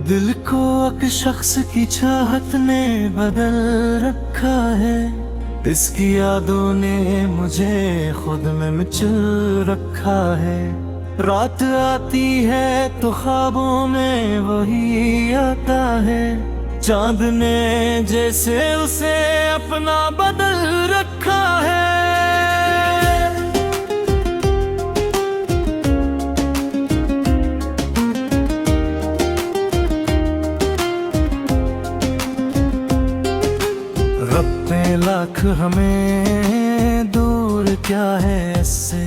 दिल को एक शख्स की चाहत ने बदल रखा है। इसकी यादों ने मुझे खुद में मिचल रखा है। रात आती है तो ख्वाबों में वही आता है। चांद ने जैसे उसे अपना बदल रखा है। रब पे लाख हमें दूर क्या है इससे।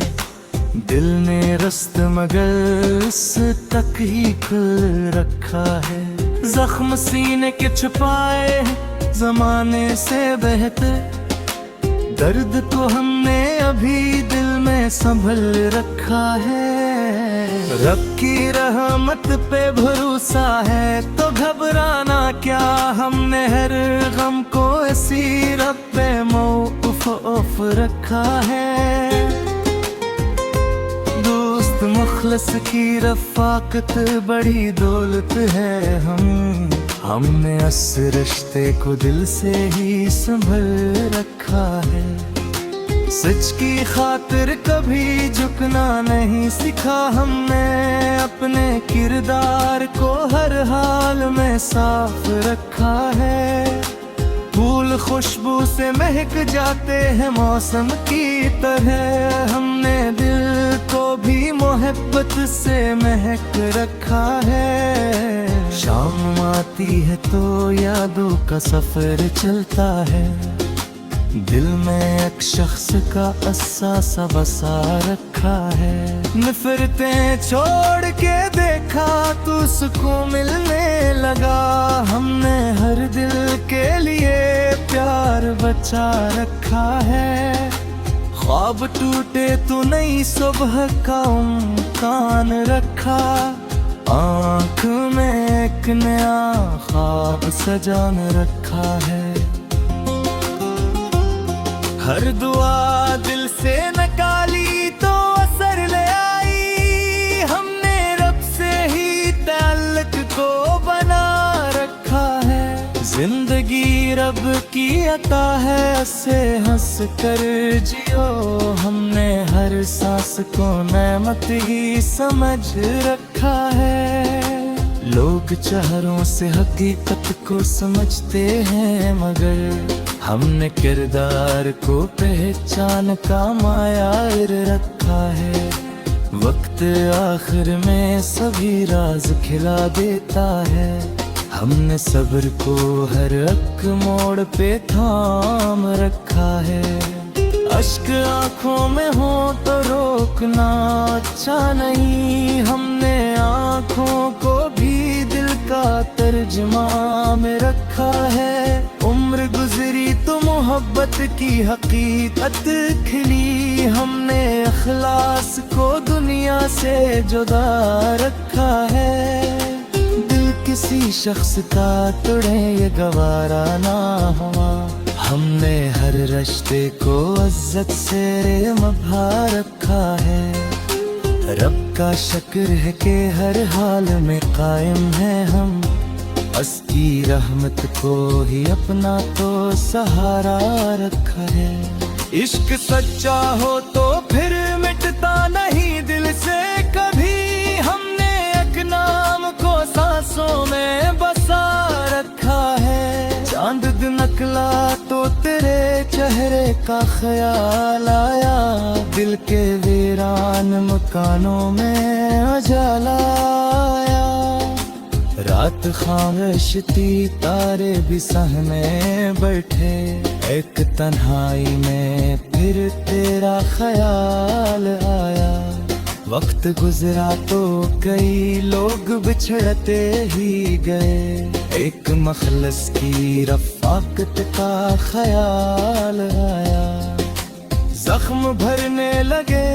दिल ने रस्त मगर इस तक ही खुल रखा है। जख्म सीने के छुपाए जमाने से बेहतर। दर्द को हमने अभी दिल में संभल रखा है। रब की रहमत पे भरोसा है तो घबराना क्या। हमने हर गम को ऐसी रब पे मौक़ूफ़ रखा है। दोस्त मुखलस की रफ़ाकत बड़ी दौलत है। हमने इस रिश्ते को दिल से ही संभल रखा है। सच की खातिर कभी झुकना नहीं सीखा हमने। अपने किरदार को हर हाल में साफ रखा है। फूल खुशबू से महक जाते हैं मौसम की तरह। हमने दिल को भी मोहब्बत से महक रखा है। शाम आती है तो यादों का सफर चलता है। दिल में एक शख्स का अहसास बसा रखा है। नफरतें छोड़ के देखा तो सुकून मिलने लगा। हमने हर दिल के लिए प्यार बचा रखा है। ख्वाब टूटे तो नई सुबह का उम्कान रखा। आँख में एक नया ख्वाब सजान रखा है। हर दुआ दिल से निकाली तो असर ले आई। हमने रब से ही ताल्लुक को बना रखा है। जिंदगी रब की अता है उसे हंस कर जियो। हमने हर सांस को नेमत ही समझ रखा है। लोग चेहरों से हकीकत को समझते हैं मगर हमने किरदार को पहचान का मायार रखा है। वक्त आखिर में सभी राज खिला देता है। हमने सब्र को हर एक मोड़ पे थाम रखा है। अश्क आंखों में हो तो रोकना अच्छा नहीं। हमने आंखों को भी दिल का तर्जुमा में रखा है। उम्र गुजरी तो मोहब्बत की हकीकत खिली। हमने अखलास को दुनिया से जुदा रखा है। दिल किसी शख्स का तोड़े ये गवारा ना हुआ। हमने हर रिश्ते को इज्जत से मभा रखा है। रब का शुक्र है कि हर हाल में कायम है हम। उसकी रहमत को ही अपना तो सहारा रखा है। इश्क सच्चा हो तो फिर मिटता नहीं दिल से कभी। हमने एक नाम को सांसों में बसा रखा है। चांद दिन निकला तो तेरे चेहरे का ख्याल आया। दिल के वीरान मकानों में उजाला आया। रात खामोश थी तारे भी सहने बैठे। एक तन्हाई में फिर तेरा ख्याल आया। वक्त गुजरा तो कई लोग बिछड़ते ही गए। एक मखलस की रफ़ाकत का ख्याल आया। जख्म भरने लगे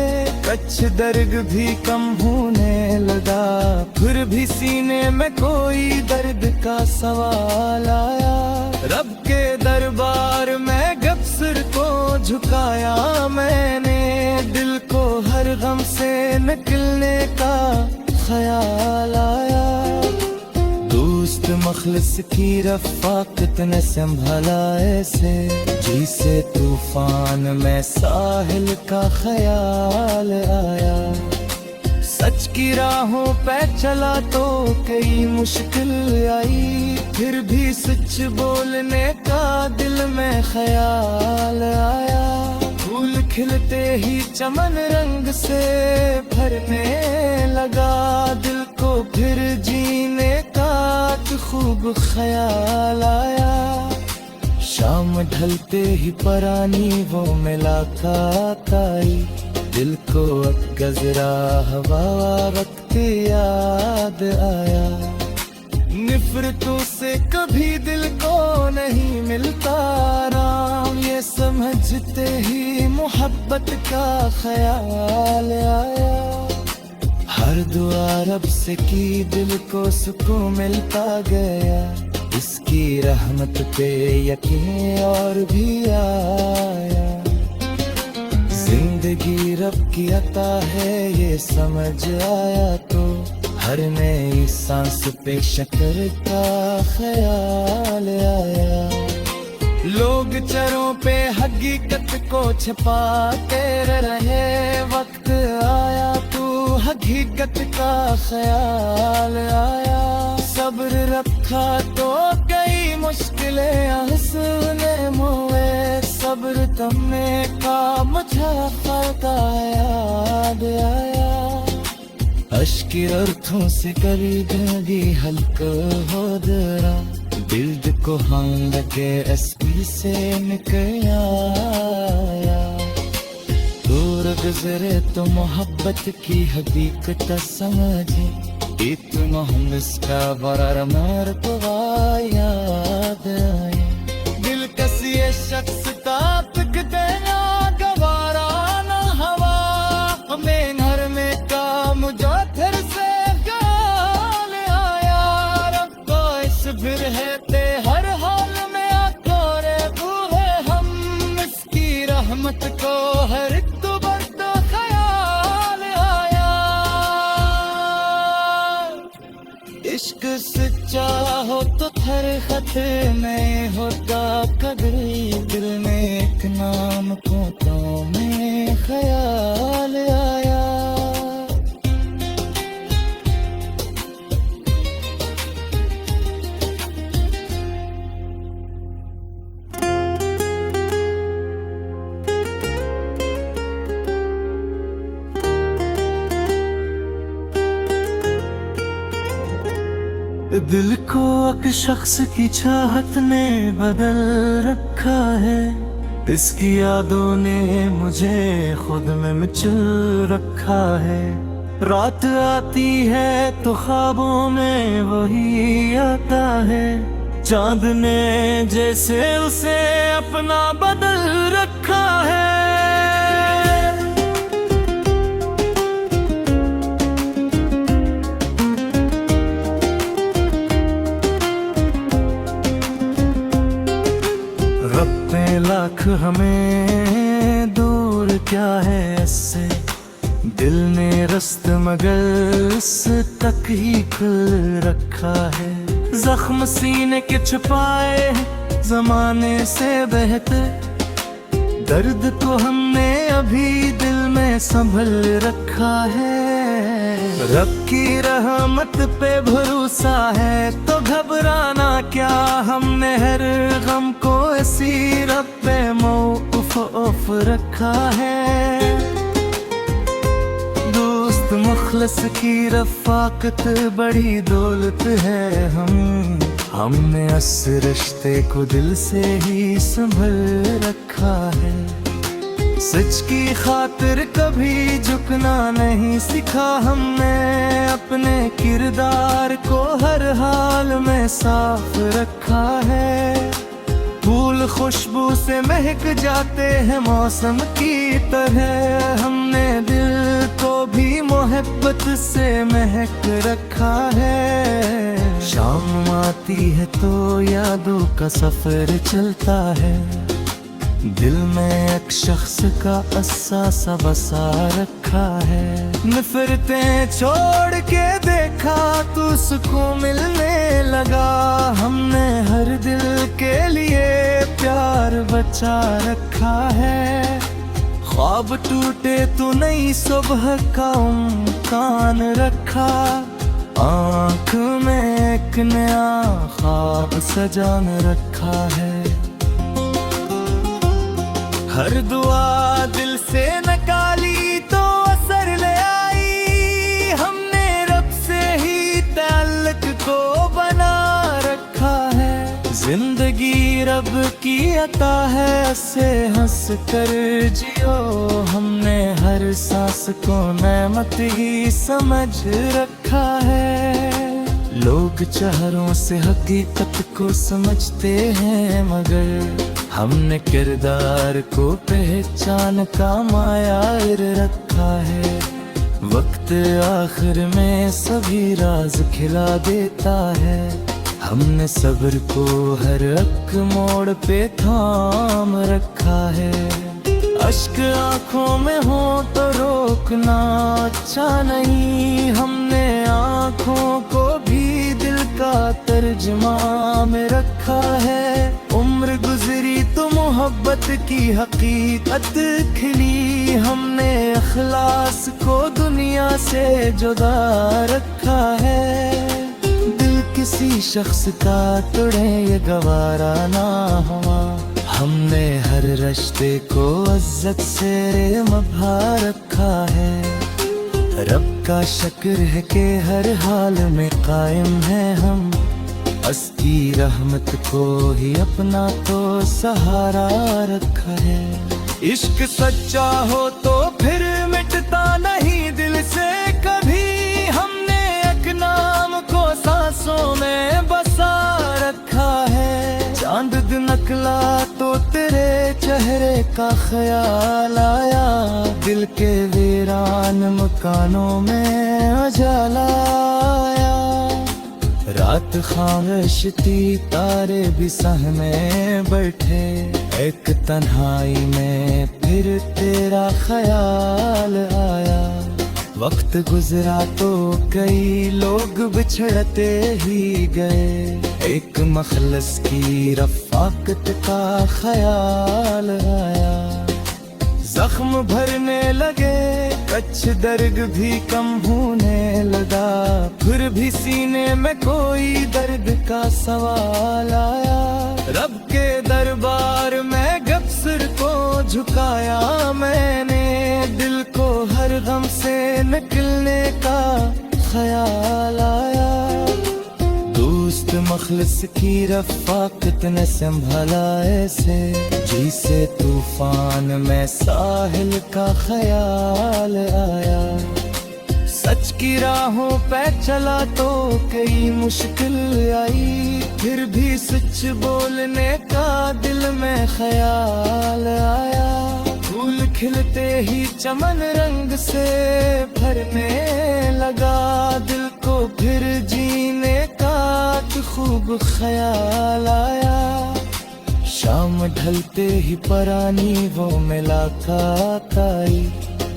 कच्छ दर्द भी कम होने लगा। फिर भी सीने में कोई दर्द का सवाल आया। रब के दरबार में गब सिर को झुकाया मैंने। दिल को हर गम से निकलने का ख्याल आया। दूर मखलिस की रफ़ाक़त ने संभाला ऐसे, जिसे तूफान में साहिल का ख्याल आया। सच की राहों पे चला तो कई मुश्किल आई, फिर भी सच बोलने का दिल में ख्याल आया। फूल खिलते ही चमन रंग से भरने लगा, दिल को फिर जीने का खूब ख्याल आया। शाम ढलते ही परानी वो मुलाकात आई, दिल को अब गजरा हवा वक्त याद आया। निफरतों से कभी दिल को नहीं मिलता आराम, ये समझते ही मोहब्बत का ख्याल आया। हर दुआ रब से की दिल को सुकून मिलता गया, इसकी रहमत पे यकीन और भी आया। जिंदगी रब की अता है ये समझ आया तो, हर नई सांस पे शक्र का ख्याल आया। लोग चरों पे हकीकत को छिपाते रहे, वक्त आया तू हकीकत का ख्याल आया। सब्र रखा तो कई मुश्किलें हंसने मुए, सब्र तमने का मुझे पता याद आया। अश्क अर्थों से करी जिंदगी हल्का हो जरा, दिल को हम लगे एसपी से निकल आया। दूर गुजरे तो मोहब्बत की हकीकत समझे, इतना हम इसका बड़ा मरतबा याद आए। दिल कसी शख्स ताक देना गवारा न हवा, हमें घर में काम जो फिर से ख्याल आया। रब को इस फिर है ते हर हाल में आकोरे बूहे, हम इसकी रहमत को हर एक तो बढ़ता ख्याल आया। इश्क सच्चा हो तो हर खत में होता कदर, दिल में एक नाम को तो में ख्याल आया। दिल को एक शख्स की चाहत ने बदल रखा है, इसकी यादों ने मुझे खुद में मचल रखा है। रात आती है तो ख्वाबों में वही आता है, चांद ने जैसे उसे अपना बदल रखा है। लाख हमें दूर क्या है इससे, दिल ने रस्त मगर इस तक ही खुल रखा है। जख्म सीने के छुपाए जमाने से बहते, दर्द को हमने अभी दिल में संभल रखा है। रब की रहमत पे भरोसा है तो घबराना क्या, हमने हर गम को ऐसी रब पे मौक़ूफ़ रखा है। दोस्त मुखलिस की रफ़ाक़त बड़ी दौलत है, हमने इस रिश्ते को दिल से ही संभल रखा है। सच की खातिर कभी झुकना नहीं सीखा हमने, अपने किरदार को हर हाल में साफ रखा है। फूल खुशबू से महक जाते हैं मौसम की तरह, हमने दिल को भी मोहब्बत से महक रखा है। शाम आती है तो यादों का सफर चलता है, दिल में एक शख्स का असासा बसा रखा है। नफरतें छोड़ के देखा तो सुकून मिलने लगा। हमने हर दिल के लिए प्यार बचा रखा है। ख्वाब टूटे तो नई सुबह का उम्कान रखा। आँख में एक नया ख्वाब सजान रखा है। हर दुआ दिल से निकाली तो असर ले आई। हमने रब से ही ताल्लुक को बना रखा है। जिंदगी रब की अता है, से हंस कर जियो। हमने हर सांस को नेमत ही समझ रखा है। लोग चेहरों से हकीकत को समझते हैं, मगर हमने किरदार को पहचान का मायार रखा है। वक्त आखिर में सभी राज खिला देता है। हमने सब्र को हर एक मोड़ पे थाम रखा है। अश्क आंखों में हो तो रोकना अच्छा नहीं। हमने आंखों को भी दिल का तर्जुमा में रखा है। उम्र गुजरी तो मोहब्बत की हकीकत खिली। हमने अखलास को दुनिया से जुदा रखा है। दिल किसी शख्स का तोड़े ये गवारा ना हुआ। हमने हर रिश्ते को इज्जत से मभा रखा है। रब का शुक्र है कि हर हाल में कायम है हम। उसकी रहमत को ही अपना तो सहारा रखा है। इश्क सच्चा हो तो फिर मिटता नहीं दिल से कभी। हमने एक नाम को सांसों में बसा रखा है। चांद नकला तो तेरे चेहरे का ख्याल आया। दिल के वीरान मकानों में उजाला आया। रात खामोश थी, तारे भी सहमे बैठे। एक तन्हाई में फिर तेरा ख्याल आया। वक्त गुजरा तो कई लोग बिछड़ते ही गए। एक मखलस की रफ़ाकत का ख्याल आया। जख्म भरने लगे, कच्छ दर्द भी कम होने लगा। फिर भी सीने में कोई दर्द का सवाल आया। रब के दरबार में गब सिर को झुकाया मैंने। दिल को हर गम से निकलने का ख्याल आया। दोस्त मखलस की रफ़ाकत ने संभाला ऐसे, जिसे तूफान में साहिल का ख्याल आया। सच की राहों पे चला तो कई मुश्किल आई। फिर भी सच बोलने का दिल में ख्याल आया। फूल खिलते ही चमन रंग से भरने लगा। दिल को फिर जीने का खूब ख्याल आया। शाम ढलते ही परानी वो मुलाकात आई।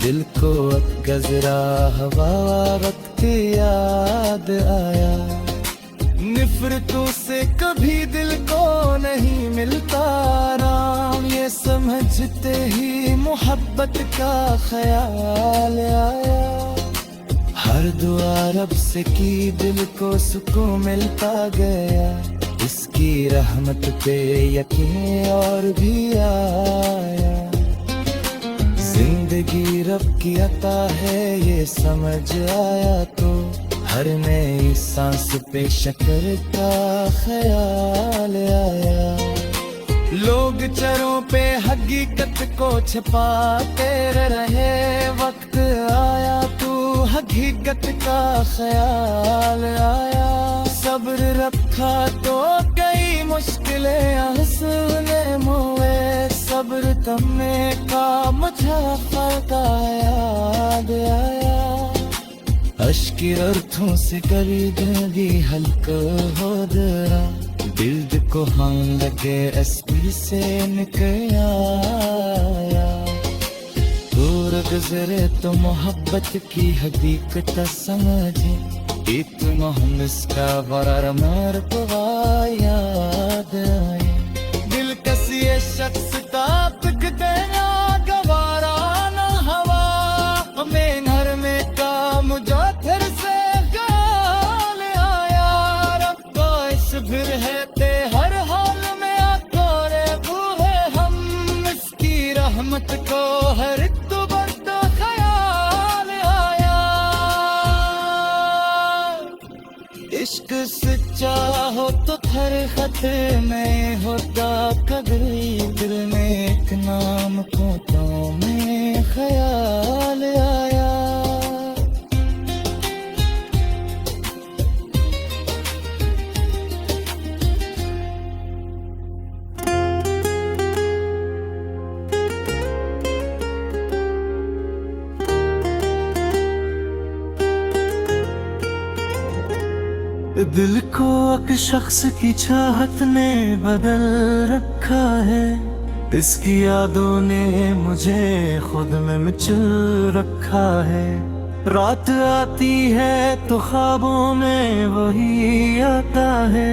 दिल को अब गजरा हवा वक्त याद आया। निफरतों से कभी दिल को नहीं मिलता आराम। ये समझते ही मोहब्बत का ख्याल आया। हर दुआ रब से की दिल को सुकून मिलता गया। इसकी रहमत पे यकीन और भी आया। जिंदगी रब की अता है ये समझ आया तो। हर नई सांस पे शक्र का ख्याल आया। लोग चरों पे हकीकत को छिपाते रहे। वक्त आया तो हकीकत का ख्याल आया। सब्र रखा तो कई मुश्किलें हंसने मुए। सब्र तमने का मुझे फलता याद आया। अश्क अर्थों से कभी जिंदगी हल्का हो दरा। दिल को हम लगे एसपी से निकला, दूर गुजरे तो मोहब्बत की हकीकत समझे, इतना हम इसका बरार मर याद आए। दिल कसी शख्स का पिक देना गवारा न हवा, हमें घर में काम जो फिर से गाल आया। रब्बा इस फिर है ते हर हाल में आकोरे बूहे, हम इसकी रहमत को हर इश्क सच्चा हो तो हर खत में होता कभी, दिल में एक नाम को तो में ख्याल आया। दिल को एक शख्स की चाहत ने बदल रखा है, इसकी यादों ने मुझे खुद में मिचल रखा है। रात आती है तो ख्वाबों में वही आता है,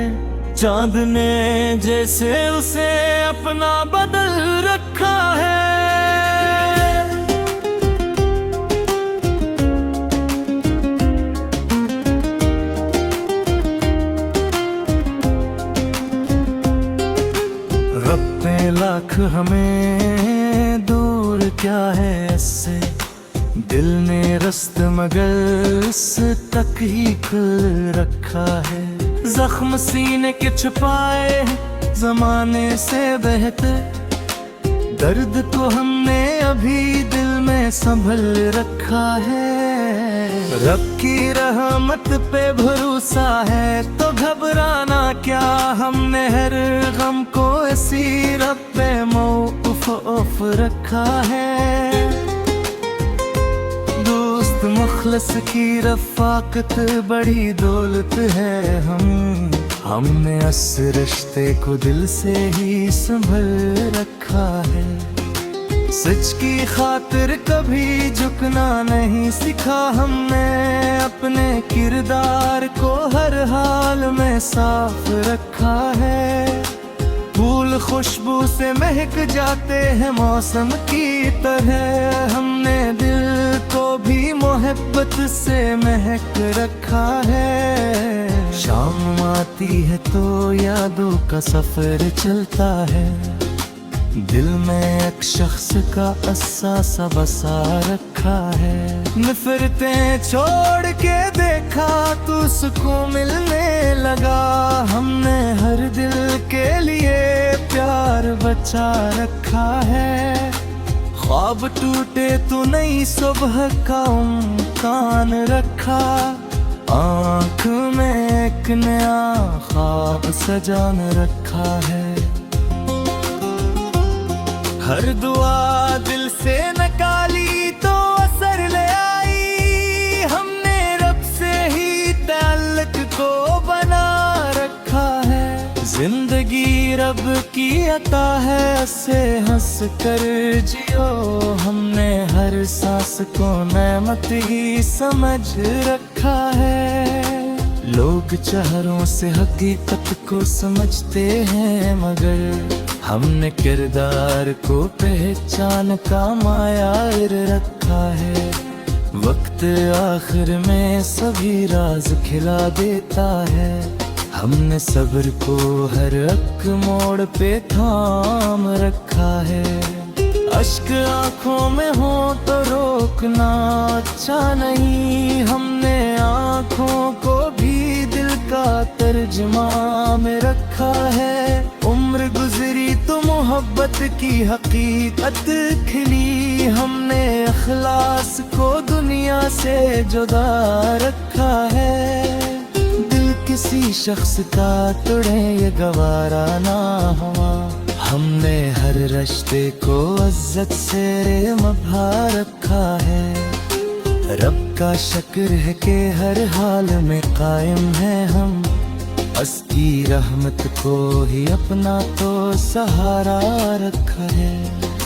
चांद ने जैसे उसे अपना बदल रखा है। लाख हमें दूर क्या है इससे, दिल ने रस्त मगर इस तक ही खुल रखा है। जख्म सीने के छुपाए जमाने से बहते, दर्द को हमने अभी दिल में संभल रखा है। रब की रहमत पे भरोसा है तो घबराना क्या, हमने हर गम को इसी रब पे मौक़ूफ़ रखा है। दोस्त मुखलस की रफ़ाकत बड़ी दौलत है, हमने इस रिश्ते को दिल से ही संभल रखा है। सच की खातिर कभी झुकना नहीं सिखा हमने, अपने किरदार को हर हाल में साफ रखा है। फूल खुशबू से महक जाते हैं मौसम की तरह, हमने दिल को भी मोहब्बत से महक रखा है। शाम आती है तो यादों का सफर चलता है, दिल में एक शख्स का अहसासा बसा रखा है। नफरतें छोड़ के देखा तो सुकून मिलने लगा, हमने हर दिल के लिए प्यार बचा रखा है। ख्वाब टूटे तो नई सुबह का उम्कान रखा, आँख में एक नया ख्वाब सजान रखा है। हर दुआ दिल से निकाली तो असर ले आई, हमने रब से ही ताल्लुक को बना रखा है। जिंदगी रब की अता है, ऐसे हंस कर जियो, हमने हर सांस को नेमत ही समझ रखा है। लोग चेहरों से हकीकत को समझते हैं, मगर हमने किरदार को पहचान का मायार रखा है। वक्त आखिर में सभी राज खिला देता है, हमने सब्र को हर एक मोड़ पे थाम रखा है। अश्क आंखों में हो तो रोकना अच्छा नहीं, हमने आंखों को भी दिल का तर्जुमा में रखा है। उम्र गुजरी तो मोहब्बत की हकीकत खिली, हमने इखलास को दुनिया से जुदा रखा है। दिल किसी शख्स का तोड़े ये गवारा ना हुआ, हमने हर रिश्ते को इज्जत से मभा रखा है। रब का शुक्र है कि हर हाल में कायम है हम, बस की रहमत को ही अपना तो सहारा रखा है।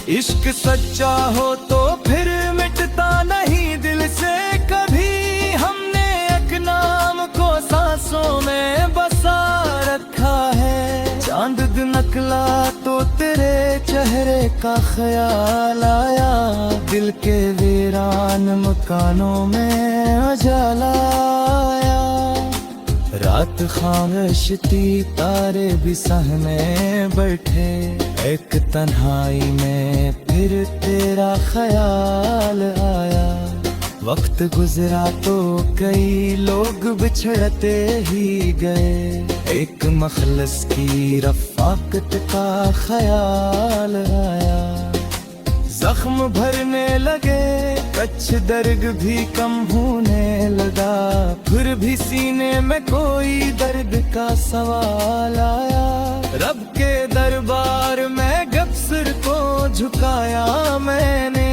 इश्क सच्चा हो तो फिर मिटता नहीं दिल से कभी, हमने एक नाम को सांसों में बसा रखा है। चांद निकला तो तेरे चेहरे का ख्याल आया, दिल के वीरान मकानों में उजाला आया। रात खामोश थी, तारे भी सहने बैठे, एक तन्हाई में फिर तेरा ख्याल आया। वक्त गुजरा तो कई लोग बिछड़ते ही गए, एक मखलस की रफ़ाकत का ख्याल आया। जख्म भरने लगे, कच्छ दर्द भी कम होने लगा, फिर भी सीने में कोई दर्द का सवाल आया। रब के दरबार में गब सिर को झुकाया मैंने,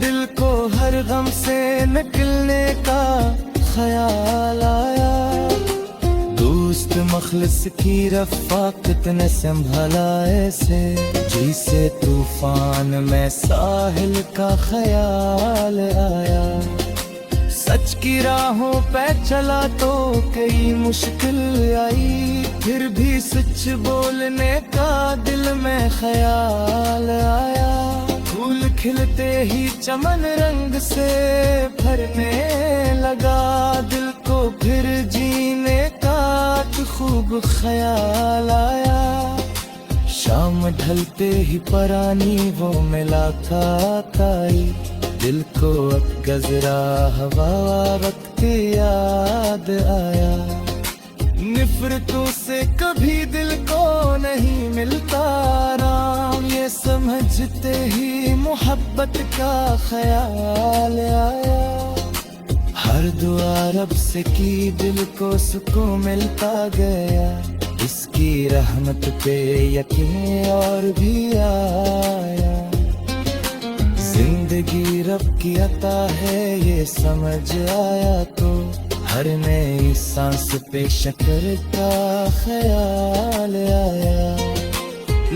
दिल को हर गम से निकलने का ख्याल आया। दोस्त मखलिस की रफ़ाकत ने संभाला ऐसे, जिसे तूफान में साहिल का ख्याल आया। सच की राहों पे चला तो कई मुश्किल आई, फिर भी सच बोलने का दिल में ख्याल आया। फूल खिलते ही चमन रंग से भरने लगा, दिल को फिर जीने का खूब ख्याल आया। शाम ढलते ही परानी वो मुलाकात आई, दिल को अब गजरा हवा वक्त याद आया। निफरतों से कभी दिल को नहीं मिलता आराम, ये समझते ही मोहब्बत का ख्याल आया। हर दुआ रब से की, दिल को सुकून मिलता गया, इसकी रहमत पे यकीन और भी आया। जिंदगी रब की अता है ये समझ आया तो, हर नई सांस पे शक्र का ख्याल आया।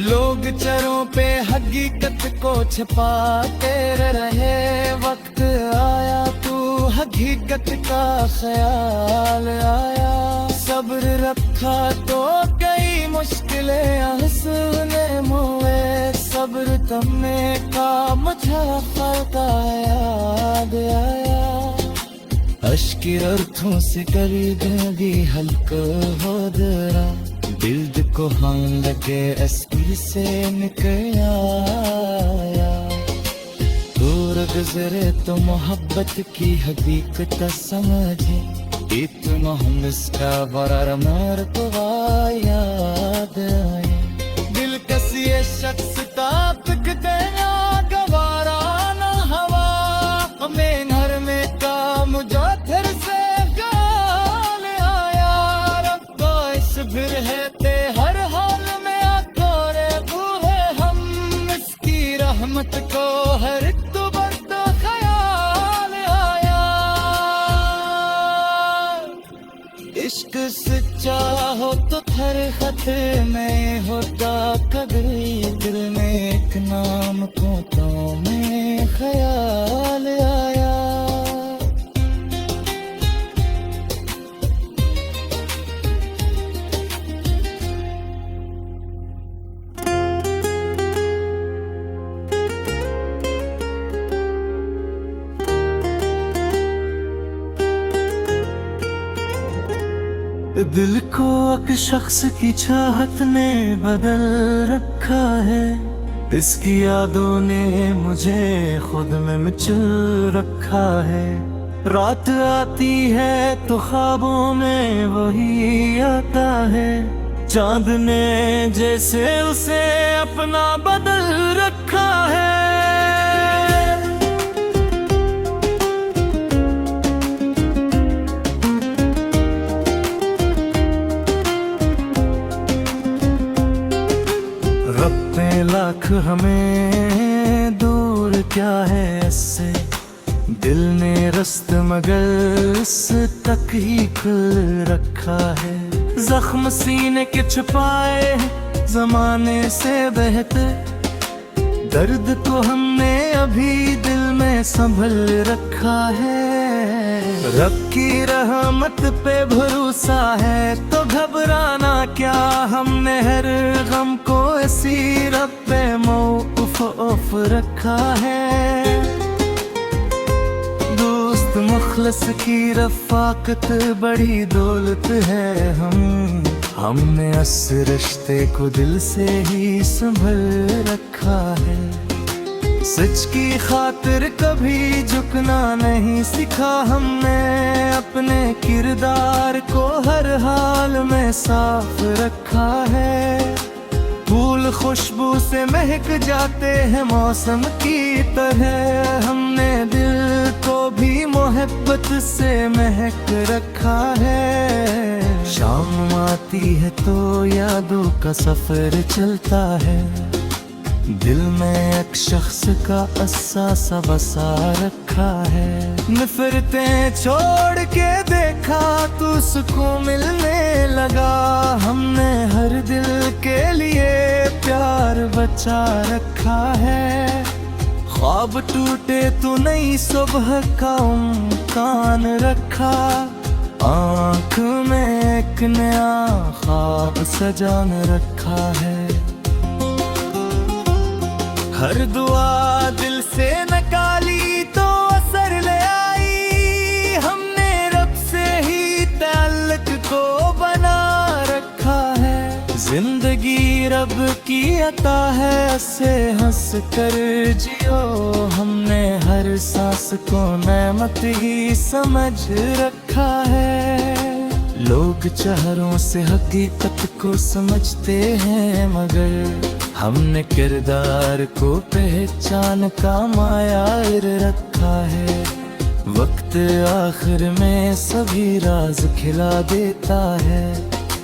लोग चरों पे हकीकत को छिपाते रहे, वक्त आया तू हकीकत का ख्याल आया। सब्र रखा तो कई मुश्किलें हंसने मुए, सब्र तमने का मुझे का याद आया। अश्क अर्थों से करी जिंदगी हल्का हो जरा, दिल को हम लगे अस्पी से निकल आया। दूर गुजरे तो मोहब्बत की हकीकत समझे, इतना हम इसका बरार मार तो याद आए। दिल कसी शख्स ताक देना गवारा न हवा, हमें घर में काम जो फिर से गाल आया। रब्बा इस फिर है ते हर हाल में आकोरे बूहे, हम इसकी रहमत को हर बरता ख्याल आया। इश्क सच्चा हो तो हर खत में होता कभी, दिल में एक नाम को तो में ख्याल आया। दिल को एक शख्स की चाहत ने बदल रखा है, इसकी यादों ने मुझे खुद में मचल रखा है। रात आती है तो ख्वाबों में वही आता है, चांद ने जैसे उसे अपना बदल रखा है। लाख हमें दूर क्या है इससे, दिल ने रस्त मगर इस तक ही खुल रखा है। जख्म सीने के छुपाए जमाने से बेहतर, दर्द को हमने अभी दिल में संभल रखा है। रब की रहमत पे भरोसा है तो घबराना क्या, हमने हर गम को ऐसी रब पे मौकूफ रखा है। दोस्त मुखलस की रफ़ाकत बड़ी दौलत है, हमने इस रिश्ते को दिल से ही संभल रखा है। सच की खातिर कभी झुकना नहीं सीखा हमने, अपने किरदार को हर हाल में साफ रखा है। फूल खुशबू से महक जाते हैं मौसम की तरह, हमने दिल को भी मोहब्बत से महक रखा है। शाम आती है तो यादों का सफर चलता है, दिल में एक शख्स का अहसास बसा रखा है। नफरतें छोड़ के देखा तो सुकून मिलने लगा, हमने हर दिल के लिए प्यार बचा रखा है। ख्वाब टूटे तो नई सुबह का उम्कान रखा, आँख में एक नया ख्वाब सजान रखा है। हर दुआ दिल से निकाली तो असर ले आई, हमने रब से ही ताल्लुक को बना रखा है। जिंदगी रब की अता है, उससे हंस कर जियो, हमने हर सांस को नेमत ही समझ रखा है। लोग चेहरों से हकीकत को समझते हैं, मगर हमने किरदार को पहचान का मायार रखा है। वक्त आखिर में सभी राज खिला देता है,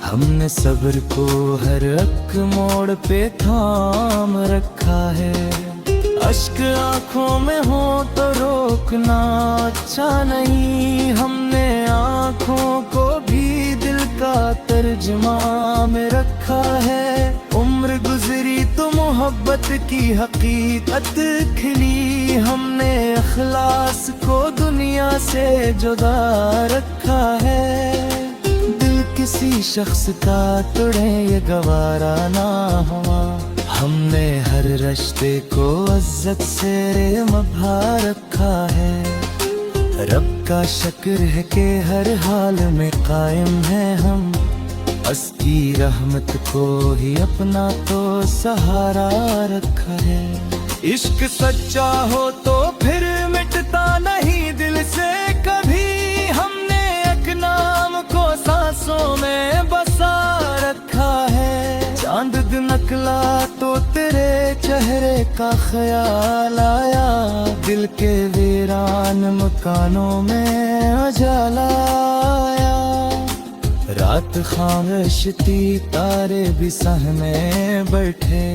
हमने सब्र को हर एक मोड़ पे थाम रखा है। अश्क आंखों में हो तो रोकना अच्छा नहीं, हमने आंखों को भी दिल का तर्जुमा में रखा है। उम्र गुजरी तो मोहब्बत की हकीकत खिली, हमने अखलास को दुनिया से जुदा रखा है। दिल किसी शख्स का तोड़े ये गवारा ना हुआ, हमने हर रिश्ते को इज्जत से मभा रखा है। रब का शुक्र है कि हर हाल में कायम है हम, उसकी रहमत को ही अपना तो सहारा रखा है। इश्क सच्चा हो तो फिर मिटता नहीं दिल से कभी, हमने एक नाम को सांसों में बसा रखा है। चांद दिन निकला तो तेरे चेहरे का ख्याल आया, दिल के वीरान मकानों में उजाला आया। रात खामोश थी तारे भी सहने बैठे,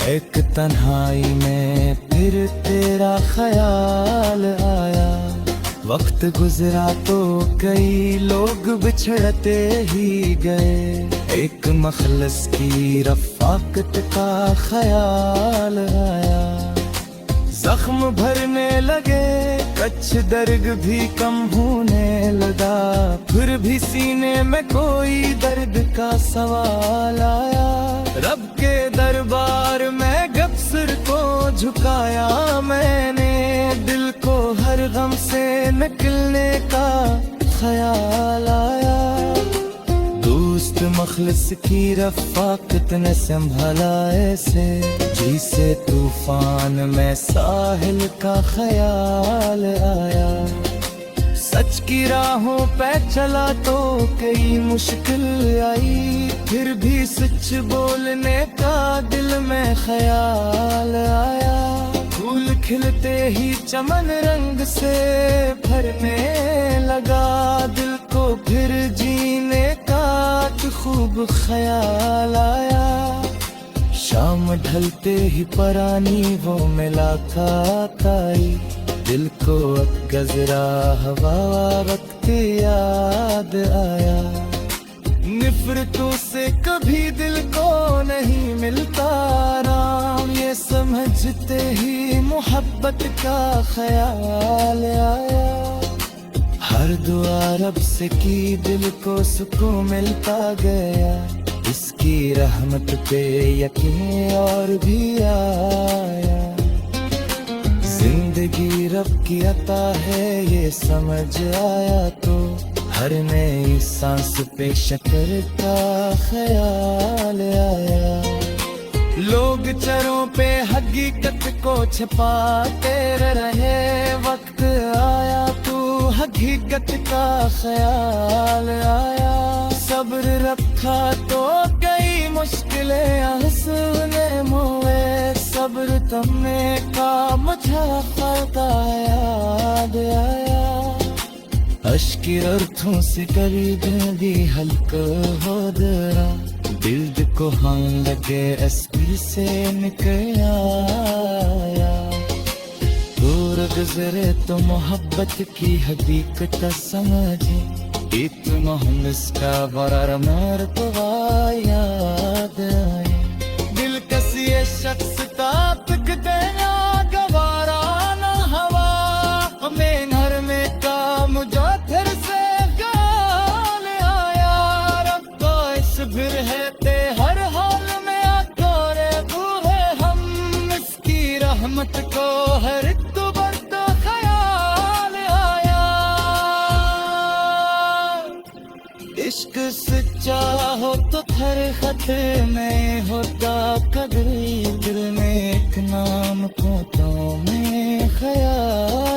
एक तन्हाई में फिर तेरा ख्याल आया। वक्त गुजरा तो कई लोग बिछड़ते ही गए, एक मखलस की रफ़ाकत का ख्याल आया। जख्म भरने लगे कच्छ दर्द भी कम होने लगा, फिर भी सीने में कोई दर्द का सवाल आया। रब के दरबार में गब सिर को झुकाया मैंने, दिल को हर गम से निकलने का ख्याल आया। दोस्त मखलिस की रफ़ाकत ने संभाला ऐसे, जिसे तूफान में साहिल का ख्याल आया। सच की राहों पे चला तो कई मुश्किल आई, फिर भी सच बोलने का दिल में ख्याल आया। फूल खिलते ही चमन रंग से भरने लगा, दिल को फिर जीने का खूब ख्याल आया। शाम ढलते ही परानी वो मुलाकात आई, दिल को अब गजरा हवा वक्त याद आया। नफरतों से कभी दिल को नहीं मिलता आराम, ये समझते ही मोहब्बत का ख्याल आया। हर दुआ रब से की दिल को सुकून मिलता गया, इसकी रहमत पे यकीन और भी आया। जिंदगी रब की अता है ये समझ आया तो हर नई सांस पे शक्र का ख्याल आया। लोग चरों पे हकीकत को छिपाते रहे, वक्त आया तू हकीकत का ख्याल आया। सब्र रखा तो कई मुश्किलें हंसने मुए, सब्र तुमने का मुझे फलता याद आया। अश्की अर्थों से करी जिंदगी हल्का हो दरा, दिल को हम लगे अस्पी से निकल आया। दूर गुजरे तो मोहब्बत की हकीकत समझे, इतना हम इसका बड़ा मरतबा याद आए। दिल कसी शख्स का तक देना गवारा न हवा, हमें घर में काम जो फिर से गाल आया। रब तो इस फिर है ते हर हाल में आकोरे बूहे, हम इसकी रहमत को हर तुबर तो ख्याल आया। इश्क सच्चा हो तो हर खत में होता कदर, दिल में एक नाम को तो में ख्याल